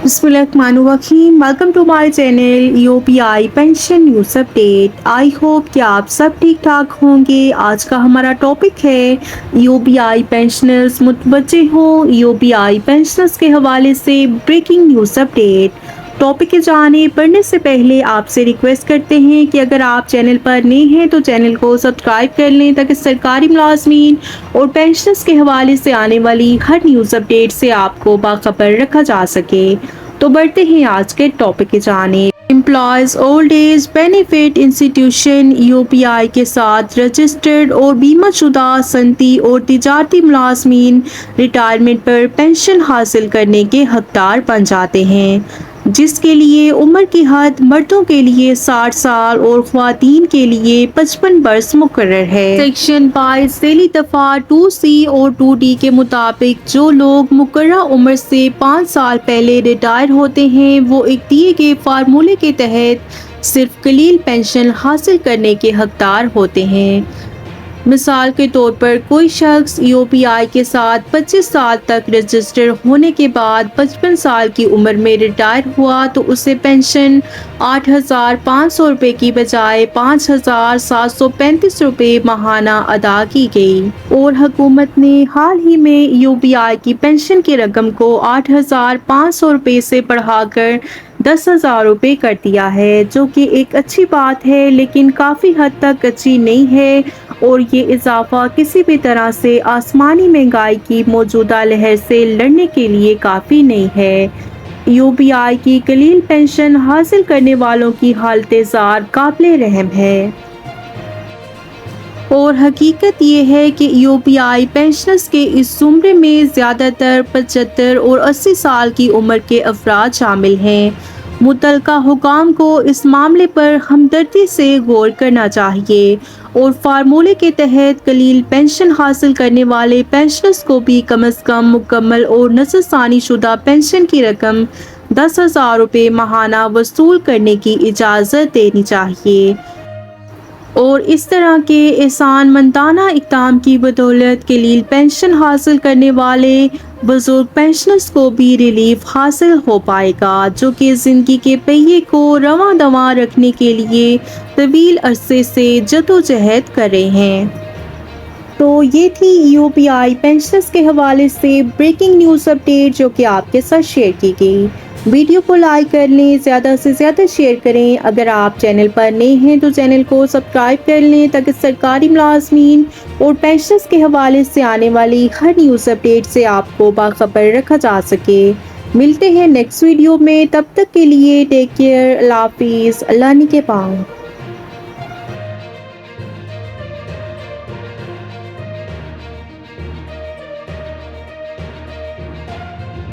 बिस्मिल्लाहिर्रहमानिर्रहीम। Welcome to my channel UPI pension news update. I hope कि आप सब ठीक ठाक होंगे। आज का हमारा टॉपिक है यूपीआई पेंशनर्स मुतवज्जे हो। यूपीआई पेंशनर्स के हवाले से ब्रेकिंग न्यूज़ अपडेट। टॉपिक के जाने पढ़ने से पहले आपसे रिक्वेस्ट करते हैं कि अगर आप चैनल पर नए हैं तो चैनल को सब्सक्राइब कर लें ताकि सरकारी मुलाजमीन और पेंशनर्स के हवाले से आने वाली हर न्यूज़ अपडेट से आपको बाखबर रखा जा सके। तो बढ़ते हैं आज के टॉपिक की जानिब। Employees old age benefit institution UPI के साथ रजिस्टर्ड और बीमा शुदा सनती और तिजारती मुलाजमीन रिटायरमेंट पर पेंशन हासिल करने के हकदार बन जाते हैं, जिसके लिए उम्र की हद मर्दों के लिए 60 साल और ख्वातीन के लिए 55 बरस मुकर्रर है। सेक्शन 22 ज़ेली दफा 2C और 2D के मुताबिक जो लोग मुकर्रर उम्र से 5 साल पहले रिटायर होते हैं वो एक दिए गए फार्मूले के तहत सिर्फ कलील पेंशन हासिल करने के हकदार होते हैं। मिसाल के तौर पर कोई शख्स यूपीआई के साथ 25 साल तक रजिस्टर होने के बाद 55 साल की उम्र में रिटायर हुआ तो उसे पेंशन 8,500 रुपये की बजाय 5,735 रुपये माहाना अदा की गई। और हुकूमत ने हाल ही में यूपीआई की पेंशन की रकम को 8,500 रुपये से बढ़ाकर 10,000 रुपये कर दिया है, जो कि एक अच्छी बात है लेकिन काफ़ी हद तक अच्छी नहीं है। और ये इजाफा किसी भी तरह से आसमानी महंगाई की मौजूदा लहर से लड़ने के लिए काफ़ी नहीं है। यूपीआई की कलील पेंशन हासिल करने वालों की हालत ज़ार काबिल रहम है। और हकीकत ये है कि यूपीआई पेंशनर्स के इस ज़ुमरे में ज़्यादातर 75 और 80 साल की उम्र के अफराद शामिल हैं। मुतलका हुकाम को इस मामले पर हमदर्दी से गौर करना चाहिए और फार्मूले के तहत कलील पेंशन हासिल करने वाले पेंशनर्स को भी कम अज़ कम मुकम्मल और नज़रसानी शुदा पेंशन की रकम 10,000 रुपये माहाना वसूल करने की इजाज़त देनी चाहिए। और इस तरह के एहसान मंदाना इक़दाम की बदौलत कलील पेंशन हासिल करने वाले बुजुर्ग पेंशनर्स को भी रिलीफ हासिल हो पाएगा, जो कि ज़िंदगी के पहिए को रवां दवां रखने के लिए तवील अरसे से जदोजहद कर रहे हैं। तो ये थी यूपीआई पेंशनर्स के हवाले से ब्रेकिंग न्यूज़ अपडेट जो कि आपके साथ शेयर की गई। वीडियो को लाइक कर लें, ज़्यादा से ज़्यादा शेयर करें। अगर आप चैनल पर नए हैं तो चैनल को सब्सक्राइब कर लें ताकि सरकारी मुलाजमीन और पेंशनर्स के हवाले से आने वाली हर न्यूज़ अपडेट से आपको बाखबर रखा जा सके। मिलते हैं नेक्स्ट वीडियो में, तब तक के लिए टेक केयर, अल्लाह हाफिज़, अल्लाह निगहबान।